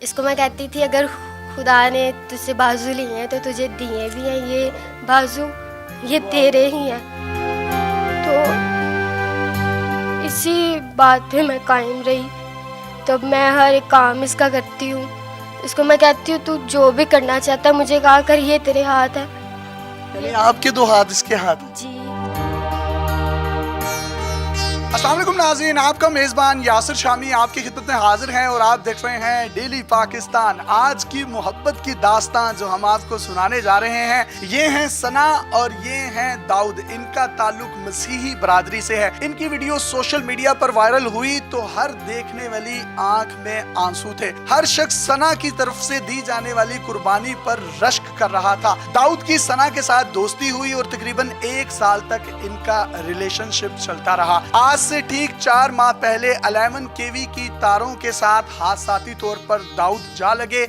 इसको मैं कहती थी अगर खुदा ने तुझसे बाजू लिए हैं तो तुझे दिए भी हैं ये बाजू, ये तेरे ही हैं। तो इसी बात पे मैं कायम रही। तब मैं हर एक काम इसका करती हूँ। इसको मैं कहती हूँ तू जो भी करना चाहता है मुझे कहा कर, ये तेरे हाथ है। यानी आपके दो हाथ इसके हाथ हैं। जी। अस्सलाम वालेकुम नाज़रीन, आपका मेज़बान यासिर शामी आपकी खिदमत में हाजिर हैं और आप देख रहे हैं डेली पाकिस्तान। आज की मोहब्बत की दास्तान जो हम आपको सुनाने जा रहे हैं, ये हैं सना और ये हैं दाऊद। इनका ताल्लुक मसीही बरादरी से है। इनकी वीडियो सोशल मीडिया पर वायरल हुई तो हर देखने वाली आंख में आंसू थे। हर शख्स सना की तरफ से दी जाने वाली कुर्बानी पर रश्क कर रहा था। दाऊद की सना के साथ दोस्ती हुई और तकरीबन 1 साल तक इनका रिलेशनशिप चलता रहा। आज से ठीक 4 माह पहले 11 केवी की तारों के साथ हादसाती तौर पर दाऊद जा लगे।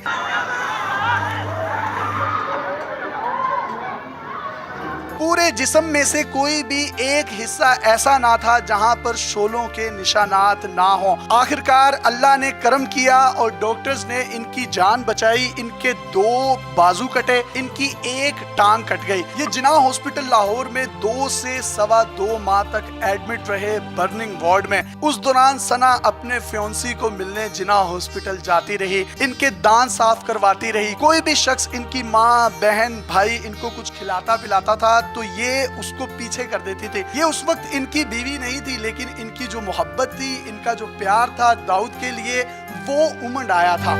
पूरे जिस्म में से कोई भी एक हिस्सा ऐसा ना था जहां पर शोलों के निशानात ना हो। आखिरकार अल्लाह ने करम किया और डॉक्टर्स ने इनकी जान बचाई। इनके 2 बाजू कटे, इनकी 1 टांग कट गई। ये जिन्ना हॉस्पिटल लाहौर में 2 से सवा 2 माह तक एडमिट रहे बर्निंग वार्ड में। उस दौरान सना अपने फ्योंसी को मिलने जिन्ना हॉस्पिटल जाती रही, इनके दांत साफ करवाती रही। कोई भी शख्स, इनकी माँ, बहन, भाई इनको कुछ खिलाता पिलाता था तो ये उसको पीछे कर देती थी। ये उस वक्त इनकी बीवी नहीं थी, लेकिन इनकी जो मोहब्बत थी, इनका जो प्यार था दाऊद के लिए, वो उमड़ आया था।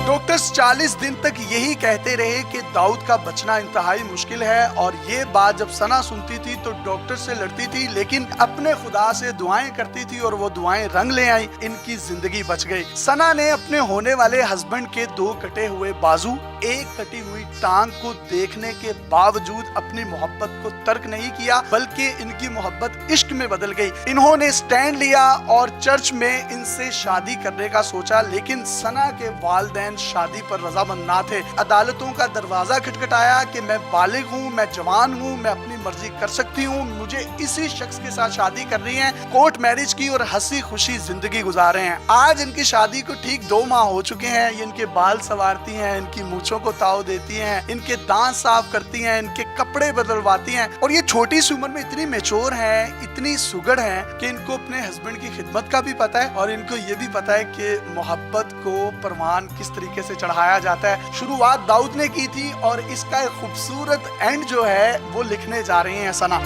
डॉक्टर्स 40 दिन तक यही कहते रहे कि दाऊद का बचना इंतहाई मुश्किल है और ये बात जब सना सुनती थी तो डॉक्टर से लड़ती थी, लेकिन अपने खुदा से दुआएं करती थी और वो दुआएं रंग ले आई। इनकी जिंदगी बच गई। सना ने अपने होने वाले हस्बैंड के 2 कटे हुए बाजू, 1 कटी हुई टांग को देखने के बावजूद अपनी मोहब्बत को तर्क नहीं किया, बल्कि इनकी मोहब्बत इश्क में बदल गई। इन्होंने स्टैंड लिया और चर्च में इनसे शादी करने का सोचा, लेकिन सना के वालिदैन शादी पर रजामंद ना थे। अदालतों का दरवाजा खटखटाया कि मैं बालिग हूँ, मैं जवान हूँ, मैं अपनी मर्जी कर सकती हूँ, मुझे इसी शख्स के साथ शादी करनी है। कोर्ट मैरिज की और हंसी खुशी जिंदगी गुजारे हैं। आज इनकी शादी को ठीक 2 माह हो चुके हैं। ये इनके बाल संवारती हैं, इनकी मूछों को ताव देती हैं, इनके दांत साफ करती हैं, इनके कपड़े बदलवाती हैं और ये छोटी सी उम्र में इतनी मैच्योर हैं, इतनी सुगड़ हैं कि इनको अपने हस्बैंड की खिदमत का भी पता है और इनको ये भी पता है कि मोहब्बत को परवान किस तरीके से चढ़ाया जाता है। शुरुआत दाऊद ने की थी और इसका एक खूबसूरत एंड जो है वो लिखने जा रहे हैं सना।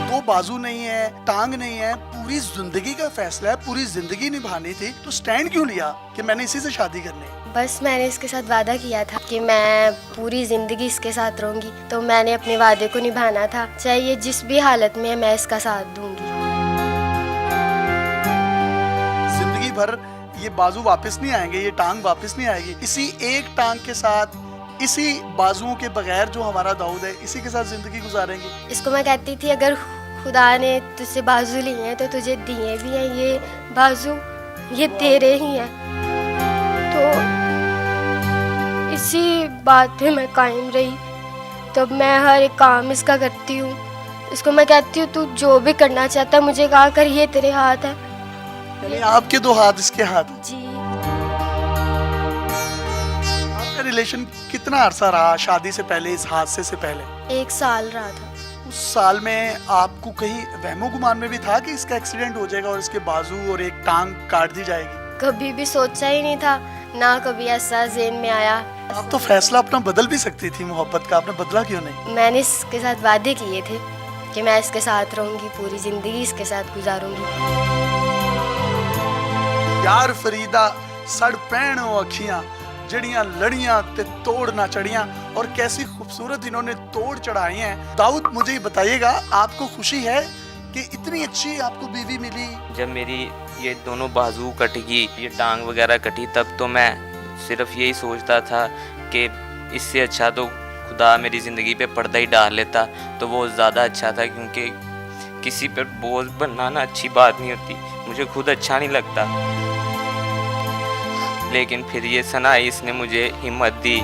2 बाजू नहीं है, टांग नहीं है, पूरी जिंदगी का फैसला है, पूरी जिंदगी निभानी थी, तो स्टैंड क्यों लिया कि मैंने इसी से शादी करनी है? बस मैंने इसके साथ वादा किया था कि मैं पूरी जिंदगी इसके साथ रहूंगी, तो मैंने अपने वादे को निभाना था। चाहे ये जिस भी हालत में है मैं इसका साथ दूंगी। जिंदगी भर ये बाजू वापस नहीं आएंगे, ये टांग वापस नहीं आएगी। इसी 1 टांग के साथ, इसी बाजुओं के बगैर जो हमारा दाऊद है, इसी के साथ जिंदगी गुजारेंगे। इसको मैं कहती थी अगर खुदा ने तुझसे बाजू लिए हैं तो तुझे दिए भी हैं ये बाजू, ये तेरे ही हैं। तो इसी बात पे मैं कायम रही। तब मैं हर एक काम इसका करती हूँ। इसको मैं कहती हूँ तू जो भी करना चाहता है मुझे कहा कर, ये तेरे हाथ है। यानी आपके 2 हाथ इसके हाथ। जी। आपका रिलेशन कितना अरसा रहा शादी से पहले, इस हादसे से पहले? 1 साल रहा था। उस साल में आपको कहीं वहमो गुमान में भी था कि इसका एक्सीडेंट हो जाएगा और इसके बाजू और 1 टांग काट दी जाएगी? कभी भी सोचा ही नहीं था, ना कभी ऐसा ज़हन में आया। आप तो फैसला अपना बदल भी सकती थी मोहब्बत का, आपने बदला क्यों नहीं? मैंने इसके साथ वादे किए थे कि मैं इसके साथ रहूंगी, पूरी जिंदगी इसके साथ गुजारूंगी। यार फरीदा सड़ पैण अखियां जड़ियां लड़ियां ते तोड़ ना चढ़ियां, और कैसी खूबसूरत इन्होंने तोड़ चढ़ाई हैं। दाऊद मुझे बताइएगा, आपको खुशी है कि इतनी अच्छी आपको बीवी मिली? जब मेरी ये दोनों बाजू कटेगी, ये टांग वगैरह कटी, तब तो मैं सिर्फ यही सोचता था कि इससे अच्छा तो खुदा मेरी ज़िंदगी पे पर्दा ही डाल लेता तो वो ज़्यादा अच्छा था, क्योंकि किसी पर बोझ बनना ना अच्छी बात नहीं होती, मुझे खुद अच्छा नहीं लगता। लेकिन फिर ये सना, इसने मुझे हिम्मत दी।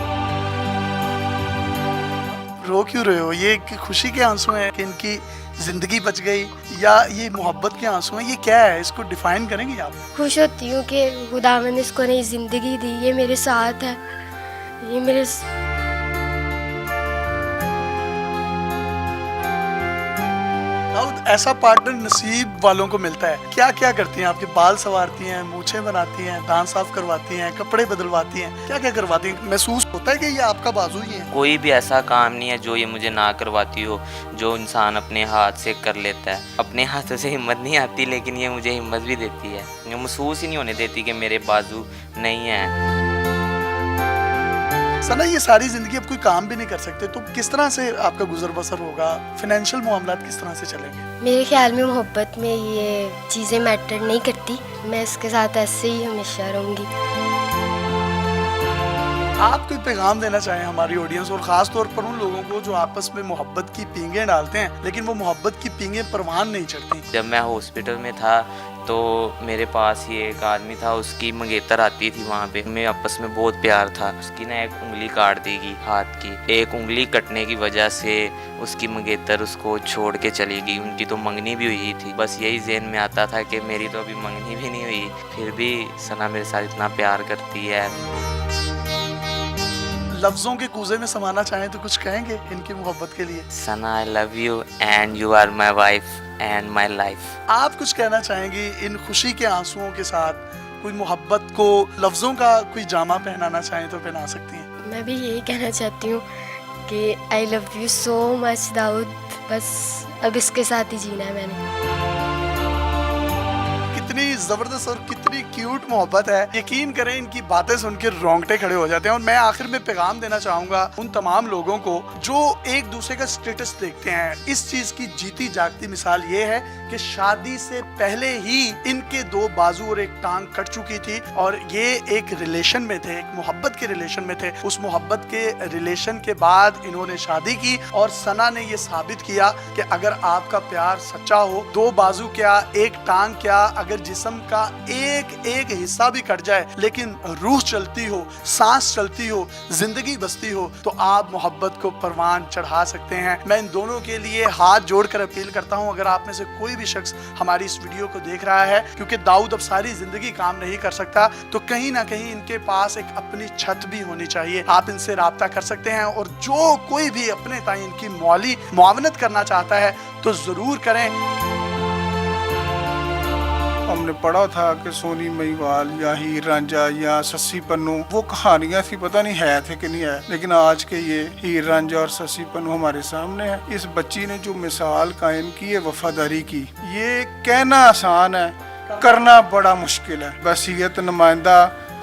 रो क्यों रहे हो? ये खुशी के आंसू हैं कि इनकी जिंदगी बच गई, या ये मोहब्बत के आंसू हैं? ये क्या है, इसको डिफाइन करेंगे आप? खुश होती हूँ कि खुदावन ने इसको नई ज़िंदगी दी, ये मेरे साथ है, ये मेरे दाऊद, ऐसा पार्टनर नसीब वालों को मिलता है। क्या क्या करती हैं? आपके बाल संवारती हैं, मूछें बनाती हैं, दांत साफ करवाती हैं, कपड़े बदलवाती हैं, क्या क्या करवाती हैं? महसूस होता है कि ये आपका बाजू ही है? कोई भी ऐसा काम नहीं है जो ये मुझे ना करवाती हो, जो इंसान अपने हाथ से कर लेता है। अपने हाथों से हिम्मत नहीं आती, लेकिन ये मुझे हिम्मत भी देती है। ये महसूस ही नहीं होने देती कि मेरे बाजू नहीं है। सना, ये सारी जिंदगी अब कोई काम भी नहीं कर सकते, तो किस तरह से आपका गुजर बसर होगा? फाइनेंशियल मामलात किस तरह से चलेंगे? मेरे ख्याल में मोहब्बत में ये चीज़ें मैटर नहीं करती, मैं इसके साथ ऐसे ही हमेशा रहूँगी। आप कोई पैगाम देना चाहें हमारी ऑडियंस और ख़ास तौर पर उन लोगों को जो आपस में मोहब्बत की पींगें डालते हैं, लेकिन वो मोहब्बत की पींगें परवान नहीं चढ़ती? जब मैं हॉस्पिटल में था तो मेरे पास ही एक आदमी था, उसकी मंगेतर आती थी वहाँ पे, हमें आपस में बहुत प्यार था। उसकी ना एक उंगली काट देगी हाथ की, एक उंगली कटने की वजह से उसकी मंगेतर उसको छोड़ के चली गई। उनकी तो मंगनी भी हुई थी। बस यही ज़हन में आता था कि मेरी तो अभी मंगनी भी नहीं हुई, फिर भी सना मेरे साथ इतना प्यार करती है। लफ्जों के कूजे में समाना चाहें तो कुछ कहेंगे इनकी मोहब्बत के लिए? Sana, I love you and you are my wife and my life. आप कुछ कहना चाहेंगी इन खुशी के आंसुओं के साथ? कोई मोहब्बत को लफ्जों का कोई जामा पहनाना चाहें तो पहना सकती हैं। मैं भी यही कहना चाहती हूँ कि I love you so much Dawood, बस अब इसके साथ ही जीना है मैंने। कितनी जबरदस्त और कितनी क्यूट मोहब्बत है। यकीन करें इनकी बातें सुनकर रोंगटे खड़े हो जाते हैं। और मैं आखिर में पैगाम देना चाहूंगा उन तमाम लोगों को जो एक दूसरे का स्टेटस देखते हैं। इस चीज की जीती जागती मिसाल ये है कि शादी से पहले ही इनके दो बाजू और एक टांग कट चुकी थी और ये एक रिलेशन में थे, एक मोहब्बत के रिलेशन में थे। उस मोहब्बत के रिलेशन के बाद इन्होंने शादी की और सना ने ये साबित किया कि अगर आपका प्यार सच्चा हो, दो बाजू क्या, एक टांग क्या, अगर जिस्म का एक एक हिस्सा भी कट जाए लेकिन रूह चलती हो, सांस चलती हो, जिंदगी बसती हो, तो आप मोहब्बत को परवान चढ़ा सकते हैं। मैं इन दोनों के लिए हाथ जोड़कर अपील करता हूं, अगर आप में से कोई भी शख्स हमारी इस वीडियो को देख रहा है, क्योंकि दाऊद अब सारी जिंदगी काम नहीं कर सकता, तो कहीं ना कहीं इनके पास एक अपनी छत भी होनी चाहिए। आप इनसे राब्ता कर सकते हैं और जो कोई भी अपने ताई इनकी माली मुआवनत करना चाहता है तो जरूर करें। हमने पढ़ा था कि सोनी महिवाल या हीर रांझा या सस्सी पन्नू वो कहानियां थी, पता नहीं है थे कि नहीं है, लेकिन आज के ये हीर रांझा और सस्सी पन्नू हमारे सामने है। इस बच्ची ने जो मिसाल कायम की है वफादारी की, ये कहना आसान है, करना बड़ा मुश्किल है। वसीयत नुमाइंदा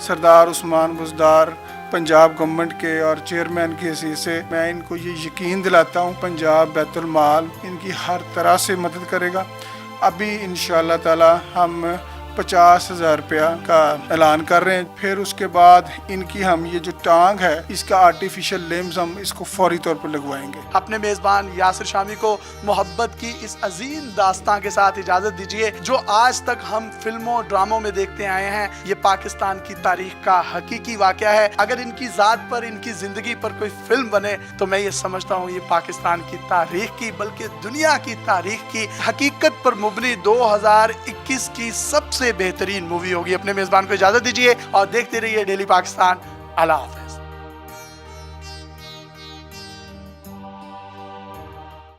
सरदार उस्मान बुज़दार पंजाब गवर्नमेंट के और चेयरमैन की हैसियत से मैं इनको ये यकीन दिलाता हूँ, पंजाब बैतुल माल इनकी हर तरह से मदद करेगा। अभी इंशाअल्लाह ताला हम 50,000 रुपया का ऐलान कर रहे हैं। फिर उसके बाद इनकी हम ये जो टांग है इसका आर्टिफिशियल लिम्स हम इसको फौरी तौर पर लगवाएंगे। अपने मेजबान यासिर शामी को मोहब्बत की इस अजीम दास्तां के साथ इजाजत दीजिए जो आज तक हम फिल्मों ड्रामों में देखते आए हैं। ये पाकिस्तान की तारीख का हकीकी वाकया है। अगर इनकी जात पर, इनकी जिंदगी पर कोई फिल्म बने तो मैं ये समझता हूँ ये पाकिस्तान की तारीख की बल्कि दुनिया की तारीख की हकीकत पर मुबनी 2021 की सबसे बेहतरीन मूवी होगी। अपने मेजबान को इजाजत दीजिए और देखते रहिए डेली पाकिस्तान। अल्लाह हाफ़िज़।